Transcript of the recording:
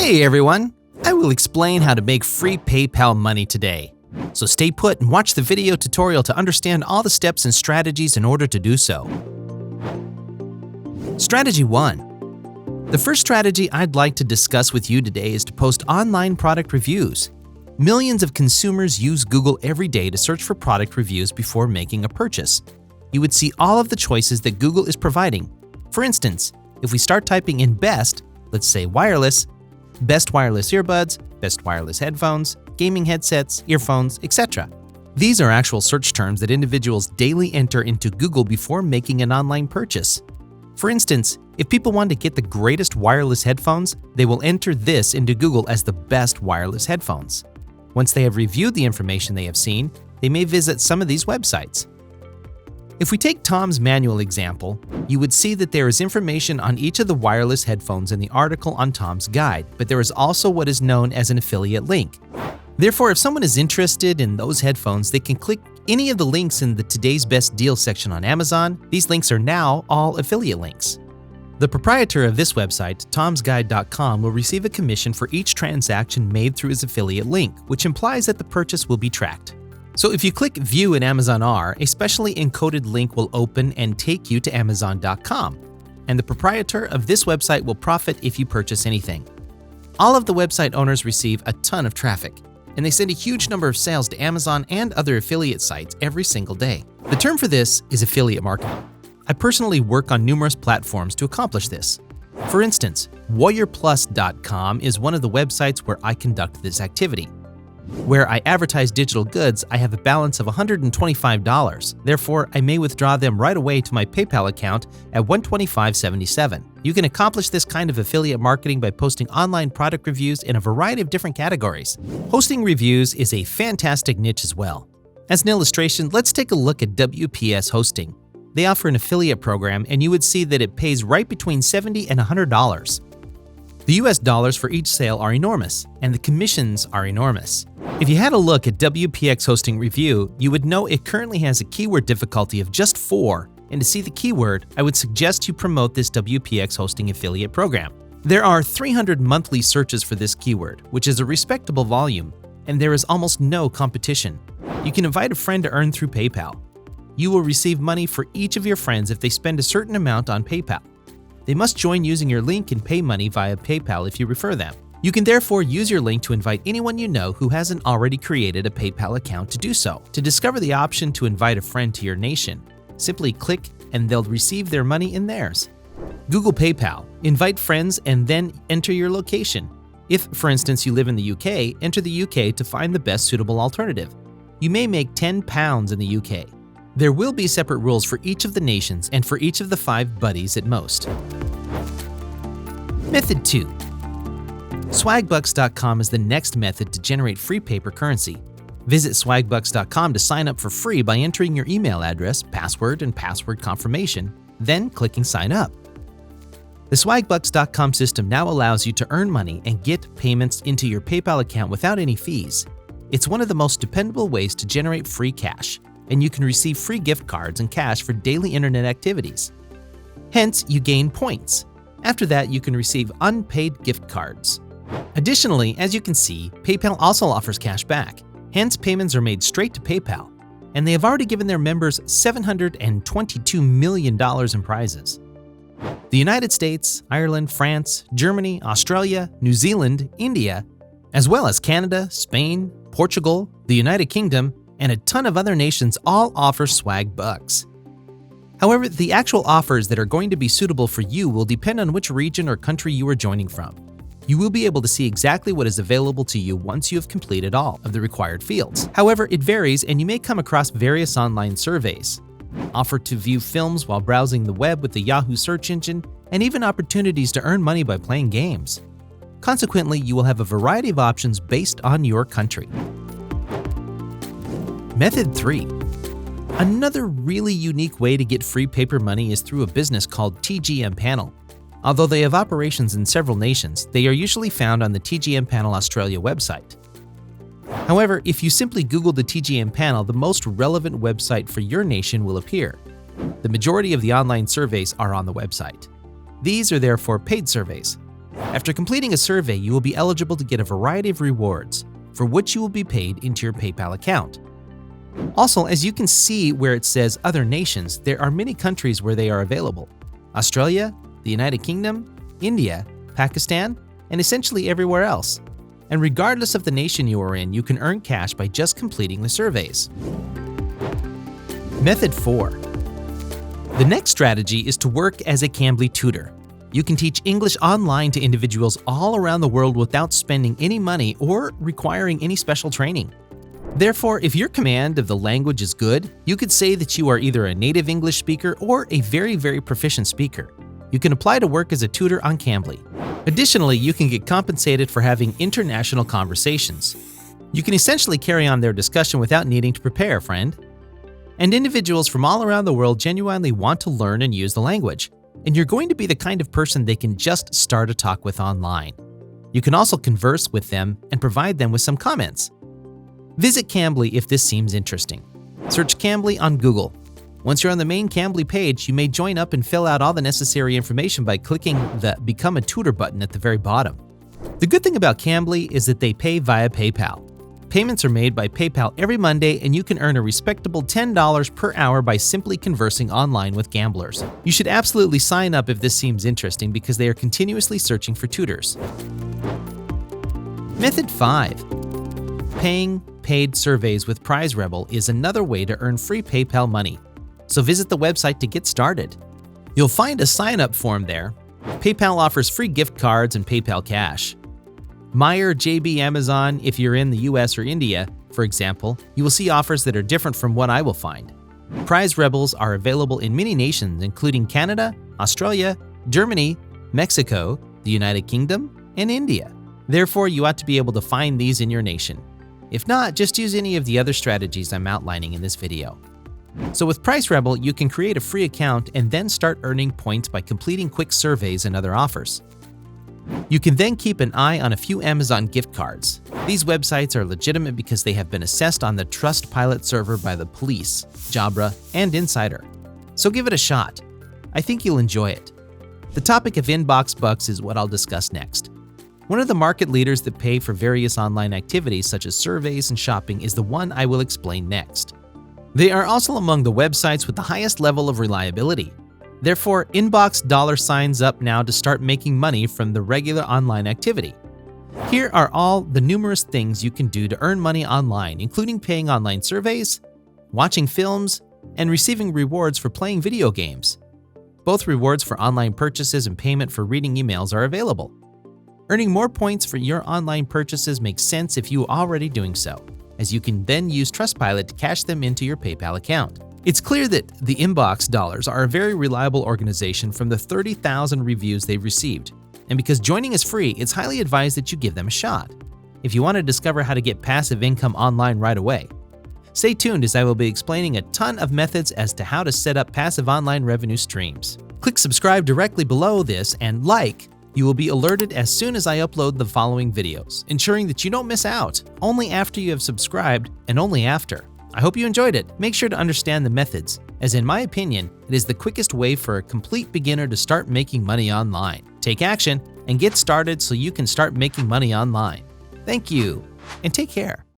Hey everyone! I will explain how to make free PayPal money today. So stay put and watch the video tutorial to understand all the steps and strategies in order to do so. Strategy 1. The first strategy I'd like to discuss with you today is to post online product reviews. Millions of consumers use Google every day to search for product reviews before making a purchase. You would see all of the choices that Google is providing. For instance, if we start typing in best, let's say wireless, best wireless earbuds, best wireless headphones, gaming headsets, earphones, etc. These are actual search terms that individuals daily enter into Google before making an online purchase. For instance, if people want to get the greatest wireless headphones, they will enter this into Google as the best wireless headphones. Once they have reviewed the information they have seen, they may visit some of these websites. If we take Tom's manual example, you would see that there is information on each of the wireless headphones in the article on Tom's guide, but there is also what is known as an affiliate link. Therefore, if someone is interested in those headphones, they can click any of the links in the Today's Best Deal section on Amazon. These links are now all affiliate links. The proprietor of this website, tomsguide.com, will receive a commission for each transaction made through his affiliate link, which implies that the purchase will be tracked. So if you click View in Amazon R, a specially encoded link will open and take you to Amazon.com, and the proprietor of this website will profit if you purchase anything. All of the website owners receive a ton of traffic, and they send a huge number of sales to Amazon and other affiliate sites every single day. The term for this is affiliate marketing. I personally work on numerous platforms to accomplish this. For instance, warriorplus.com is one of the websites where I conduct this activity. Where I advertise digital goods, I have a balance of $125. Therefore, I may withdraw them right away to my PayPal account at $125.77. You can accomplish this kind of affiliate marketing by posting online product reviews in a variety of different categories. Hosting reviews is a fantastic niche as well. As an illustration, let's take a look at WPS Hosting. They offer an affiliate program, and you would see that it pays right between $70 and $100. The US dollars for each sale are enormous, and the commissions are enormous. If you had a look at WPX Hosting Review, you would know it currently has a keyword difficulty of just 4, and to see the keyword, I would suggest you promote this WPX Hosting affiliate program. There are 300 monthly searches for this keyword, which is a respectable volume, and there is almost no competition. You can invite a friend to earn through PayPal. You will receive money for each of your friends if they spend a certain amount on PayPal. They must join using your link and pay money via PayPal if you refer them. You can therefore use your link to invite anyone you know who hasn't already created a PayPal account to do so. To discover the option to invite a friend to your nation, simply click and they'll receive their money in theirs. Google PayPal, invite friends and then enter your location. If, for instance, you live in the UK, enter the UK to find the best suitable alternative. You may make £10 in the UK. There will be separate rules for each of the nations and for each of the 5 buddies at most. Method 2. Swagbucks.com is the next method to generate free paper currency. Visit swagbucks.com to sign up for free by entering your email address, password, and password confirmation, then clicking Sign Up. The swagbucks.com system now allows you to earn money and get payments into your PayPal account without any fees. It's one of the most dependable ways to generate free cash, and you can receive free gift cards and cash for daily internet activities. Hence, you gain points. After that, you can receive unpaid gift cards. Additionally, as you can see, PayPal also offers cash back. Hence, payments are made straight to PayPal, and they have already given their members $722 million in prizes. The United States, Ireland, France, Germany, Australia, New Zealand, India, as well as Canada, Spain, Portugal, the United Kingdom, and a ton of other nations all offer Swagbucks. However, the actual offers that are going to be suitable for you will depend on which region or country you are joining from. You will be able to see exactly what is available to you once you have completed all of the required fields. However, it varies and you may come across various online surveys, offer to view films while browsing the web with the Yahoo search engine, and even opportunities to earn money by playing games. Consequently, you will have a variety of options based on your country. Method 3. Another really unique way to get free paper money is through a business called TGM Panel. Although they have operations in several nations, they are usually found on the TGM Panel Australia website. However, if you simply Google the TGM Panel, the most relevant website for your nation will appear. The majority of the online surveys are on the website. These are therefore paid surveys. After completing a survey, you will be eligible to get a variety of rewards, for which you will be paid into your PayPal account. Also, as you can see where it says Other Nations, there are many countries where they are available: Australia, the United Kingdom, India, Pakistan, and essentially everywhere else. And regardless of the nation you are in, you can earn cash by just completing the surveys. Method 4. The next strategy is to work as a Cambly tutor. You can teach English online to individuals all around the world without spending any money or requiring any special training. Therefore, if your command of the language is good, you could say that you are either a native English speaker or a very proficient speaker. You can apply to work as a tutor on Cambly. Additionally, you can get compensated for having international conversations. You can essentially carry on their discussion without needing to prepare, friend. And individuals from all around the world genuinely want to learn and use the language, and you're going to be the kind of person they can just start a talk with online. You can also converse with them and provide them with some comments. Visit Cambly if this seems interesting. Search Cambly on Google. Once you're on the main Cambly page, you may join up and fill out all the necessary information by clicking the Become a Tutor button at the very bottom. The good thing about Cambly is that they pay via PayPal. Payments are made by PayPal every Monday, and you can earn a respectable $10 per hour by simply conversing online with gamblers. You should absolutely sign up if this seems interesting because they are continuously searching for tutors. Method 5. Paying paid surveys with PrizeRebel is another way to earn free PayPal money. So visit the website to get started. You'll find a sign-up form there. PayPal offers free gift cards and PayPal Cash. Meijer, JB, Amazon, if you're in the US or India, for example, you will see offers that are different from what I will find. PrizeRebels are available in many nations including Canada, Australia, Germany, Mexico, the United Kingdom, and India. Therefore, you ought to be able to find these in your nation. If not, just use any of the other strategies I'm outlining in this video. So with PrizeRebel, you can create a free account and then start earning points by completing quick surveys and other offers. You can then keep an eye on a few Amazon gift cards. These websites are legitimate because they have been assessed on the Trustpilot server by the police, Jabra, and Insider. So give it a shot. I think you'll enjoy it. The topic of inbox bucks is what I'll discuss next. One of the market leaders that pay for various online activities such as surveys and shopping is the one I will explain next. They are also among the websites with the highest level of reliability. Therefore, inbox $signs up now to start making money from the regular online activity. Here are all the numerous things you can do to earn money online, including paying online surveys, watching films, and receiving rewards for playing video games. Both rewards for online purchases and payment for reading emails are available. Earning more points for your online purchases makes sense if you are already doing so, as you can then use Trustpilot to cash them into your PayPal account. It's clear that the Inbox Dollars are a very reliable organization from the 30,000 reviews they've received. And because joining is free, it's highly advised that you give them a shot, if you want to discover how to get passive income online right away. Stay tuned as I will be explaining a ton of methods as to how to set up passive online revenue streams. Click subscribe directly below this and like. You will be alerted as soon as I upload the following videos, ensuring that you don't miss out, only after you have subscribed and only after. I hope you enjoyed it. Make sure to understand the methods, as in my opinion, it is the quickest way for a complete beginner to start making money online. Take action and get started so you can start making money online. Thank you, and take care.